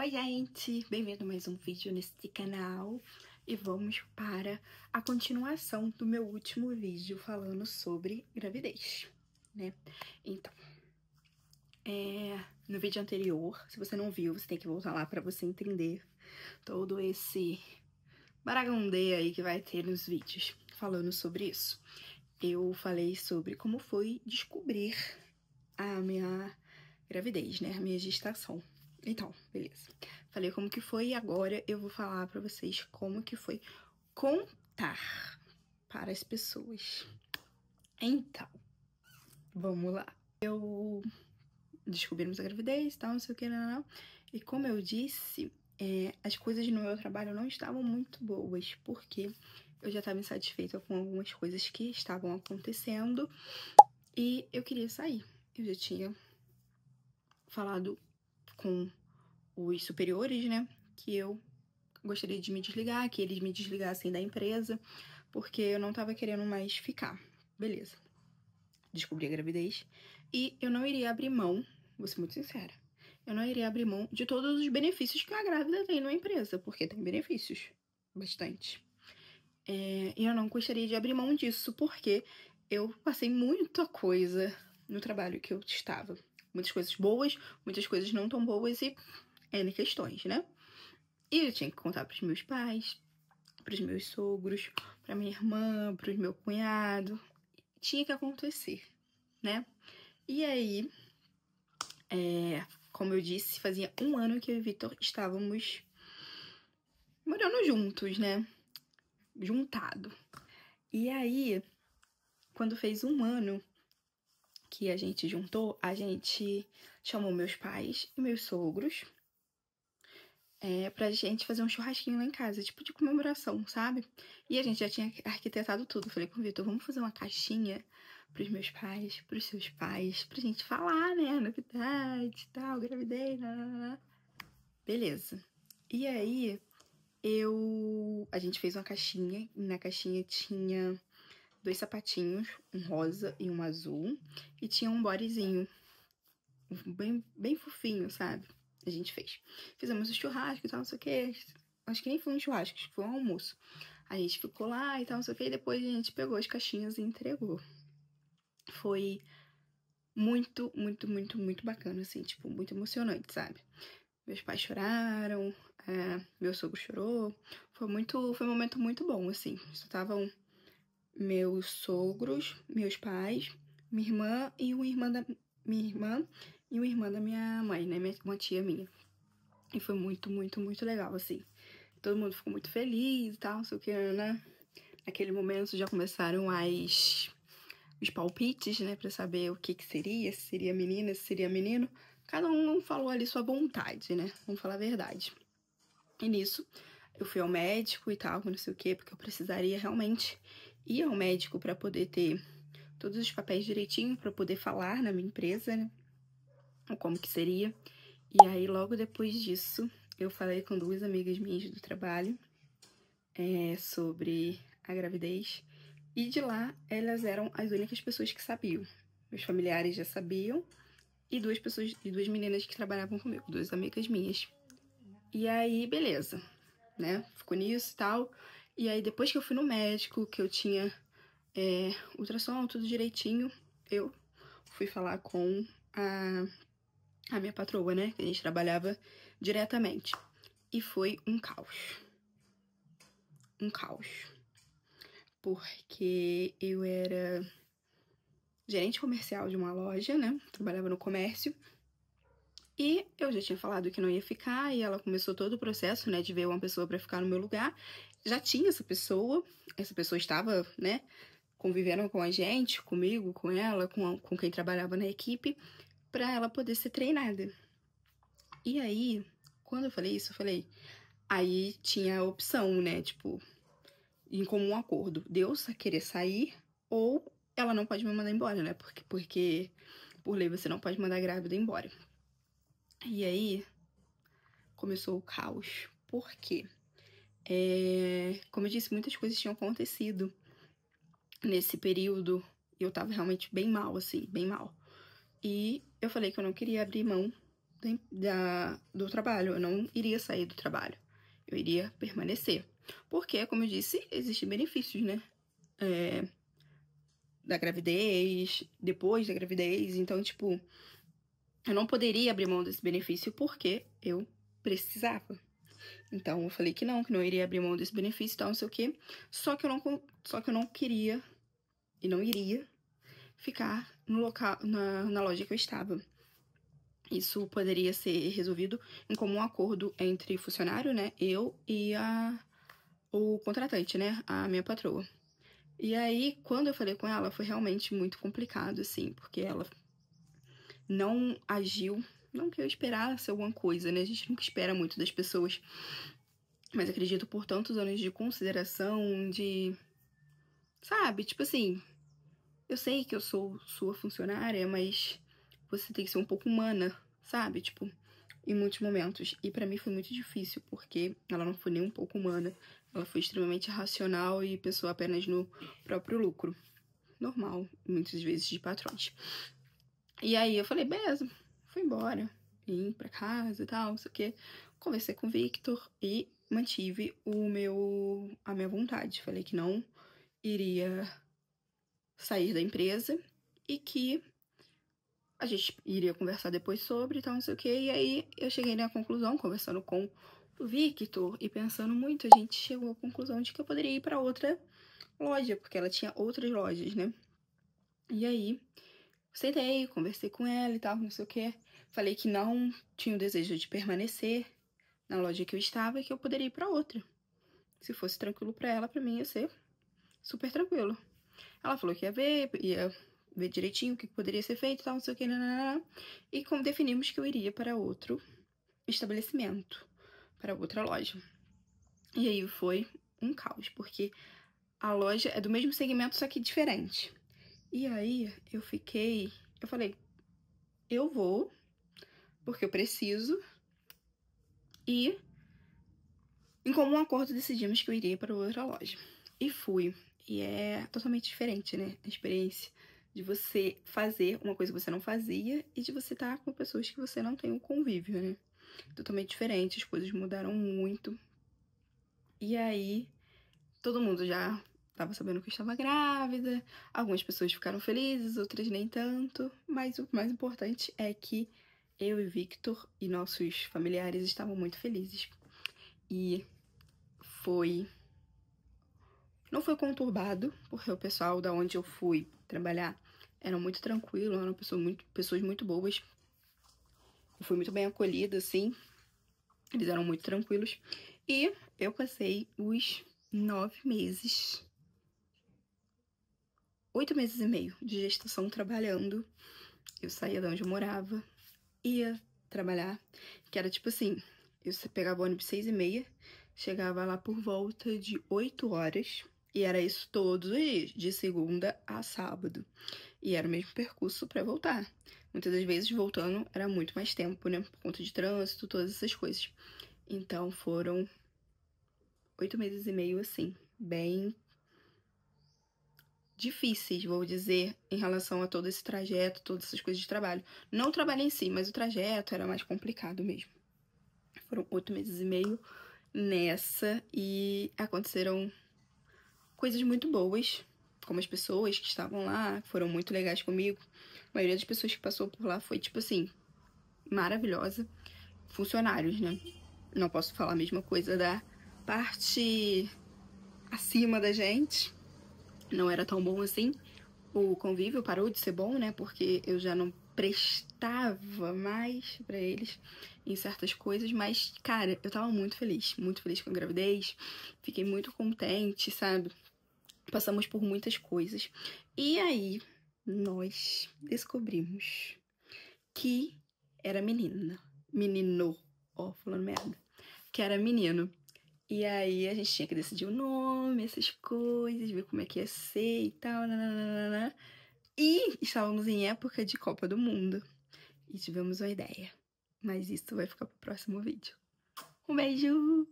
Oi gente, bem-vindo a mais um vídeo nesse canal e vamos para a continuação do meu último vídeo falando sobre gravidez, né? Então, no vídeo anterior, se você não viu, você tem que voltar lá para você entender todo esse baragundê aí que vai ter nos vídeos falando sobre isso. Eu falei sobre como foi descobrir a minha gravidez, né? A minha gestação. Então, beleza. Falei como que foi e agora eu vou falar pra vocês como que foi contar para as pessoas. Então, vamos lá. Eu descobrimos a gravidez e tal, não sei o que, não. E como eu disse, as coisas no meu trabalho não estavam muito boas, porque eu já estava insatisfeita com algumas coisas que estavam acontecendo e eu queria sair. Eu já tinha falado com os superiores, né, que eu gostaria de me desligar, que eles me desligassem da empresa, porque eu não tava querendo mais ficar. Beleza. Descobri a gravidez e eu não iria abrir mão, vou ser muito sincera, eu não iria abrir mão de todos os benefícios que a grávida tem numa empresa, porque tem benefícios, bastante. E eu não gostaria de abrir mão disso, porque eu passei muita coisa no trabalho que eu estava. Muitas coisas boas, muitas coisas não tão boas e N questões, né? E eu tinha que contar pros meus pais, pros meus sogros, pra minha irmã, pros meu cunhado. Tinha que acontecer, né? E aí, como eu disse, fazia um ano que eu e o Vitor estávamos morando juntos, né? Juntado. E aí, quando fez um ano que a gente juntou, a gente chamou meus pais e meus sogros pra gente fazer um churrasquinho lá em casa, tipo de comemoração, sabe? E a gente já tinha arquitetado tudo. Falei com o Vitor, vamos fazer uma caixinha pros meus pais, pros seus pais, pra gente falar, né? Novidade e tal, gravidez, nananã. Beleza. E aí, a gente fez uma caixinha, e na caixinha tinha 2 sapatinhos, um rosa e um azul, e tinha um bodyzinho, bem fofinho, sabe? A gente fez. Fizemos o churrasco e tal, não sei o que. Acho que nem foi um churrasco, acho que foi um almoço. A gente ficou lá e tal, não sei o que. E depois a gente pegou as caixinhas e entregou. Foi muito, muito, muito, muito bacana, assim, tipo, muito emocionante, sabe? Meus pais choraram, meu sogro chorou. Foi um momento muito bom, assim. Estavam meus sogros, meus pais, minha irmã e uma irmã da minha irmã e uma irmã da minha mãe, né? Uma tia minha. E foi muito, muito, muito legal, assim. Todo mundo ficou muito feliz e tal, não sei o que, né? Naquele momento já começaram os palpites, né? Pra saber o que seria, se seria menina, se seria menino. Cada um falou ali sua vontade, né? Vamos falar a verdade. E nisso, eu fui ao médico e tal, não sei o que, porque eu precisaria realmente ir ao médico pra poder ter todos os papéis direitinho, pra poder falar na minha empresa, né? Como que seria. E aí, logo depois disso, eu falei com 2 amigas minhas do trabalho sobre a gravidez. E de lá, elas eram as únicas pessoas que sabiam. Meus familiares já sabiam. E 2 meninas que trabalhavam comigo, 2 amigas minhas. E aí, beleza, né? Ficou nisso e tal. E aí, depois que eu fui no médico, que eu tinha ultrassom, tudo direitinho, eu fui falar com a minha patroa, né? Que a gente trabalhava diretamente. E foi um caos. Um caos. Porque eu era gerente comercial de uma loja, né? Trabalhava no comércio. E eu já tinha falado que não ia ficar, e ela começou todo o processo, né, de ver uma pessoa pra ficar no meu lugar. Já tinha essa pessoa estava, né, convivendo com a gente, comigo, com ela, com quem trabalhava na equipe, pra ela poder ser treinada. E aí, quando eu falei isso, eu falei, aí tinha a opção, né, tipo, em comum acordo, de eu querer sair, ou ela não pode me mandar embora, né, porque por lei você não pode mandar a grávida embora. E aí, começou o caos. Por quê? Como eu disse, muitas coisas tinham acontecido nesse período e eu tava realmente bem mal, assim, bem mal. E eu falei que eu não queria abrir mão do trabalho. Eu não iria sair do trabalho. Eu iria permanecer. Porque, como eu disse, existem benefícios, né? Da gravidez, depois da gravidez. Então, tipo, eu não poderia abrir mão desse benefício porque eu precisava. Então, eu falei que não iria abrir mão desse benefício e tal, não sei o quê. Só que eu não queria e não iria ficar no local, na loja que eu estava. Isso poderia ser resolvido em comum acordo entre funcionário, né, eu e o contratante, né, a minha patroa. E aí, quando eu falei com ela, foi realmente muito complicado, assim, porque ela não agiu, não que eu esperasse alguma coisa, né, a gente nunca espera muito das pessoas, mas acredito por tantos anos de consideração, sabe, tipo assim, eu sei que eu sou sua funcionária, mas você tem que ser um pouco humana, sabe, tipo, em muitos momentos. E pra mim foi muito difícil, porque ela não foi nem um pouco humana. Ela foi extremamente racional e pensou apenas no próprio lucro. Normal, muitas vezes, de patrões. E aí eu falei, beleza, fui embora. Vim pra casa e tal, não sei o quê. Conversei com o Victor e mantive a minha vontade. Falei que não iria sair da empresa e que a gente iria conversar depois sobre e tal, não sei o que. E aí eu cheguei na conclusão, conversando com o Victor e pensando muito, a gente chegou à conclusão de que eu poderia ir para outra loja, porque ela tinha outras lojas, né? E aí, sentei, conversei com ela e tal, não sei o que. Falei que não tinha o desejo de permanecer na loja que eu estava e que eu poderia ir para outra. Se fosse tranquilo para ela, para mim ia ser super tranquilo. Ela falou que ia ver direitinho o que poderia ser feito e tal, não sei o que, nananana. E como definimos que eu iria para outro estabelecimento, para outra loja. E aí foi um caos, porque a loja é do mesmo segmento, só que diferente. E aí eu falei, eu vou, porque eu preciso, e em comum acordo decidimos que eu iria para outra loja. E fui. E é totalmente diferente, né? A experiência de você fazer uma coisa que você não fazia e de você estar com pessoas que você não tem um convívio, né? Totalmente diferente, as coisas mudaram muito. E aí, todo mundo já estava sabendo que eu estava grávida, algumas pessoas ficaram felizes, outras nem tanto, mas o mais importante é que eu e Victor e nossos familiares estavam muito felizes. E não foi conturbado, porque o pessoal da onde eu fui trabalhar eram muito tranquilos, eram pessoas muito boas. Eu fui muito bem acolhida, assim. Eles eram muito tranquilos. E eu passei os 9 meses, 8 meses e meio de gestação trabalhando. Eu saía de onde eu morava, ia trabalhar, que era tipo assim, eu pegava o ônibus 6h30, chegava lá por volta de 8 horas, e era isso todos os dias, de segunda a sábado. E era o mesmo percurso para voltar. Muitas das vezes voltando era muito mais tempo, né? Por conta de trânsito, todas essas coisas. Então foram 8 meses e meio, assim, bem difíceis, vou dizer, em relação a todo esse trajeto, todas essas coisas de trabalho. Não o trabalho em si, mas o trajeto era mais complicado mesmo. Foram 8 meses e meio nessa e aconteceram coisas muito boas, como as pessoas que estavam lá foram muito legais comigo. A maioria das pessoas que passou por lá foi, tipo assim, maravilhosa. Funcionários, né? Não posso falar a mesma coisa da parte acima da gente. Não era tão bom assim. O convívio parou de ser bom, né? Porque eu já não prestava mais pra eles em certas coisas, mas, cara, eu tava muito feliz com a gravidez, fiquei muito contente, sabe? Passamos por muitas coisas. E aí, nós descobrimos que era menina. Menino, ó, falando merda. Que era menino. E aí a gente tinha que decidir o nome, essas coisas, ver como é que ia ser e tal, nananana. E estávamos em época de Copa do Mundo. E tivemos uma ideia. Mas isso vai ficar pro próximo vídeo. Um beijo!